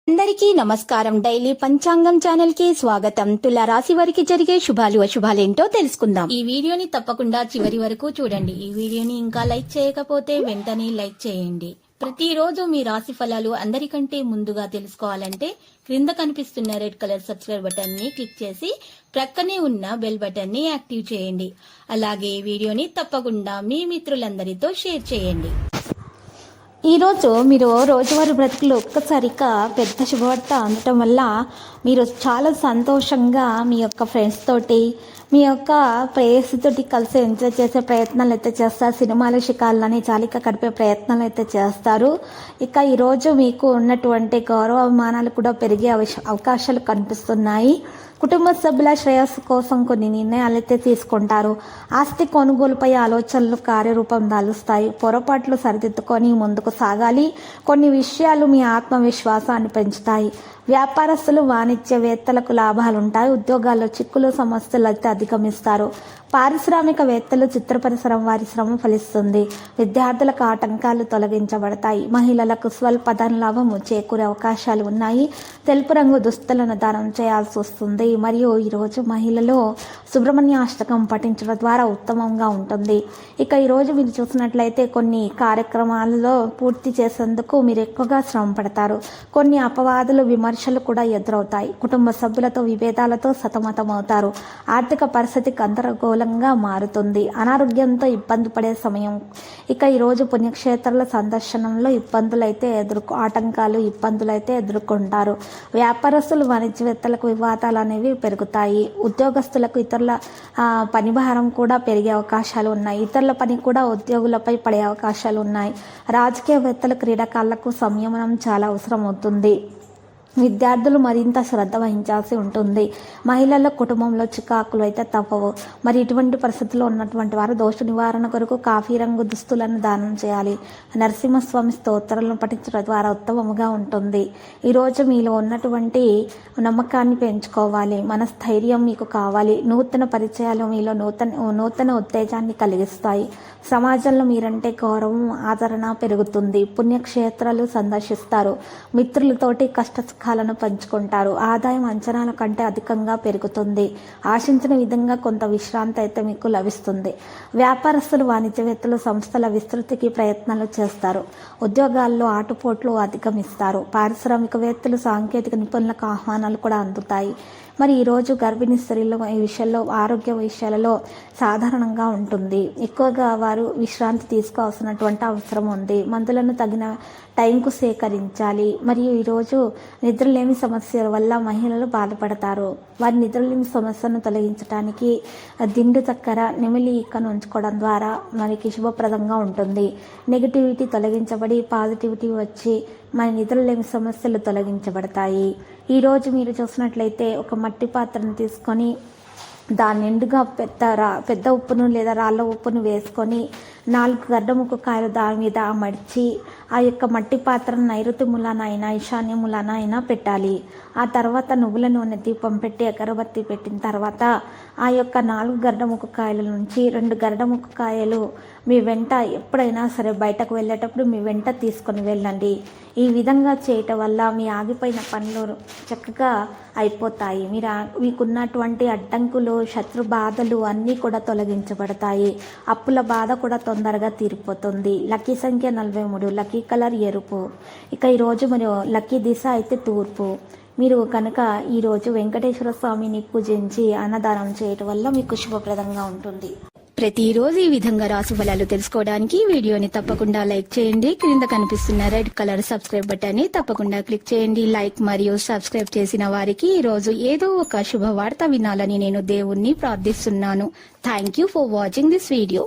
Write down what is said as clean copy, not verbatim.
అందరికీ నమస్కారం. డైలీ పంచాంగం ఛానల్ కి స్వాగతం. తుల రాశి వారికి జరిగే శుభాలు అశుభాలేంటో తెలుసుకుందాం. ఈ వీడియోని తప్పకుండా చివరి వరకు చూడండి. ఈ వీడియోని ఇంకా లైక్ చేయకపోతే వెంటనే లైక్ చేయండి. ప్రతిరోజు మీ రాశి ఫలాలు అందరికంటే ముందుగా తెలుసుకోవాలంటే క్రింద కనిపిస్తున్న రెడ్ కలర్ సబ్స్క్రైబ్ బటన్ ని క్లిక్ చేసి ప్రక్కనే ఉన్న బెల్ బటన్ ని యాక్టివ్ చేయండి. అలాగే వీడియోని తప్పకుండా మీ మిత్రులందరితో షేర్ చేయండి. ఈరోజు మీరు రోజువారీ బ్రతుకులు ఒక్కసారిగా పెద్ద శుభవార్త అందటం వల్ల మీరు చాలా సంతోషంగా మీ యొక్క ఫ్రెండ్స్ తోటి మీ యొక్క ప్రేయసితోటి కలిసి ఎంజాయ్ చేసే ప్రయత్నాలు అయితే చేస్తారు. సినిమాల శిఖాలని చాలిక గడిపే ప్రయత్నాలు అయితే చేస్తారు. ఇక ఈరోజు మీకు ఉన్నటువంటి గౌరవ అవమానాలు కూడా పెరిగే అవకాశాలు కనిపిస్తున్నాయి. కుటుంబ సభ్యుల శ్రేయస్సు కోసం కొన్ని నిర్ణయాలు అయితే తీసుకుంటారు. ఆస్తి కొనుగోలుపై ఆలోచనలు కార్యరూపం దాలుస్తాయి. పొరపాట్లు సరిదిద్దుకొని ముందుకు సాగాలి. కొన్ని విషయాలు మీ ఆత్మవిశ్వాసాన్ని పెంచుతాయి. వ్యాపారస్తులు వాణిజ్యవేత్తలకు లాభాలుంటాయి. ఉద్యోగాల్లో చిక్కులు సమస్యలు అయితే అధిగమిస్తారు. పారిశ్రామికవేత్తలు చిత్ర పరిసరం వారి శ్రమ ఫలిస్తుంది. విద్యార్థులకు ఆటంకాలు తొలగించబడతాయి. మహిళలకు స్వల్ప ధన లాభము చేకూరే అవకాశాలు ఉన్నాయి. తెలుపు రంగు దుస్తులను దానం చేయాల్సి వస్తుంది. మరియు ఈరోజు మహిళలు సుబ్రహ్మణ్య అష్టకం పఠించడం ద్వారా ఉత్తమంగా ఉంటుంది. ఇక ఈరోజు మీరు చూసినట్లయితే కొన్ని కార్యక్రమాలలో పూర్తి చేసేందుకు మీరు ఎక్కువగా శ్రమ పడతారు. కొన్ని అపవాదులు విమర్శలు కూడా ఎదురవుతాయి. కుటుంబ సభ్యులతో విభేదాలతో సతమతమవుతారు. ఆర్థిక పరిస్థితి గందరగోళంగా మారుతుంది. అనారోగ్యంతో ఇబ్బంది పడే సమయం. ఇక ఈరోజు పుణ్యక్షేత్రాల సందర్శనంలో ఆటంకాలు ఇబ్బందులు అయితే ఎదుర్కొంటారు. వ్యాపారస్తులు వాణిజ్యవేత్తలకు వివాదాలు అనేవి పెరుగుతాయి. ఉద్యోగస్తులకు ఇతరుల పని భారం కూడా పెరిగే అవకాశాలు ఉన్నాయి. ఇతరుల పని కూడా ఉద్యోగులపై పడే అవకాశాలు ఉన్నాయి. రాజకీయవేత్తలు క్రీడాకారులకు సంయమనం చాలా అవసరం అవుతుంది. విద్యార్థులు మరింత శ్రద్ధ వహించాల్సి ఉంటుంది. మహిళల కుటుంబంలో చికాకులు అయితే తప్పవు. మరి ఇటువంటి పరిస్థితుల్లో ఉన్నటువంటి వారు దోష నివారణ కొరకు కాఫీ రంగు దుస్తులను దానం చేయాలి. నరసింహస్వామి స్తోత్రాలను పఠించడం ద్వారా ఉత్తమముగా ఉంటుంది. ఈరోజు మీలో ఉన్నటువంటి నమ్మకాన్ని పెంచుకోవాలి. మనస్థైర్యం మీకు కావాలి. నూతన పరిచయాలు మీలో నూతన ఉత్తేజాన్ని కలిగిస్తాయి. సమాజంలో మీరంటే గౌరవం ఆదరణ పెరుగుతుంది. పుణ్యక్షేత్రాలు సందర్శిస్తారు. మిత్రులతోటి కష్ట సుఖాలను పంచుకుంటారు. ఆదాయం అంచనాల కంటే అధికంగా పెరుగుతుంది. ఆశించిన విధంగా కొంత విశ్రాంతి అయితే మీకు లభిస్తుంది. వ్యాపారస్తులు వాణిజ్యవేత్తలు సంస్థల విస్తృతికి ప్రయత్నాలు చేస్తారు. ఉద్యోగాల్లో ఆటుపోట్లు అధిగమిస్తారు. పారిశ్రామికవేత్తలు సాంకేతిక నిపుణులకు ఆహ్వానాలు కూడా అందుతాయి. మరి ఈరోజు గర్భిణీ స్త్రీలు ఈ విషయంలో ఆరోగ్య విషయాలలో సాధారణంగా ఉంటుంది. ఎక్కువగా వారు విశ్రాంతి తీసుకోవాల్సినటువంటి అవసరం ఉంది. మందులను తగిన టైంకు సేకరించాలి. మరియు ఈరోజు నిద్రలేమి సమస్యల వల్ల మహిళలు బాధపడతారు. వారి నిద్రలేమి సమస్యను తొలగించడానికి దిండు చక్కెర నెమిలి ఈకను ఉంచుకోవడం ద్వారా మనకి శుభప్రదంగా ఉంటుంది. నెగిటివిటీ తొలగించబడి పాజిటివిటీ వచ్చి మన నిద్రలేమి సమస్యలు తొలగించబడతాయి. ఈరోజు మీరు చూసినట్లయితే ఒక మట్టి పాత్రను తీసుకొని దాని నిండుగా పెద్ద ఉప్పును లేదా రాళ్ళ ఉప్పును వేసుకొని 4 గడ్డముక్క కాయలు దాని మీద మడిచి ఆ యొక్క మట్టి పాత్రను నైరుతి మూలాన అయినా ఈశాన్య మూలాన అయినా పెట్టాలి. ఆ తర్వాత నువ్వుల నూనె దీపం పెట్టి అగరబత్తి పెట్టిన తర్వాత ఆ యొక్క 4 గడ్డముక్క కాయల నుంచి 2 గడ్డముక్క కాయలు మీ వెంట ఎప్పుడైనా సరే బయటకు వెళ్ళేటప్పుడు మీ వెంట తీసుకొని వెళ్ళండి. ఈ విధంగా చేయటం వల్ల మీ ఆగిపోయిన పనులు చక్కగా అయిపోతాయి. మీకున్నటువంటి అడ్డంకులు శత్రు బాధలు అన్నీ కూడా తొలగించబడతాయి. అప్పుల బాధ కూడా తొందరగా తీరిపోతుంది. లక్కీ సంఖ్య 43. లక్కీ కలర్ ఎరుపు. ఇక ఈరోజు మరియు లక్కీ దిశ అయితే తూర్పు. మీరు కనుక ఈరోజు వెంకటేశ్వర స్వామిని పూజించి అన్నదానం చేయటం వల్ల మీకు శుభప్రదంగా ఉంటుంది. ప్రతిరోజు ఈ విధంగా రాశి ఫలాలు తెలుసుకోవడానికి వీడియోని తప్పకుండా లైక్ చేయండి. క్రింద కనిపిస్తున్న రెడ్ కలర్ సబ్స్క్రైబ్ బటన్ ని తప్పకుండా క్లిక్ చేయండి. లైక్ మరియు సబ్స్క్రైబ్ చేసిన వారికి ఈ రోజు ఏదో ఒక శుభవార్త వినాలని నేను దేవుణ్ణి ప్రార్థిస్తున్నాను. Thank you for watching this video.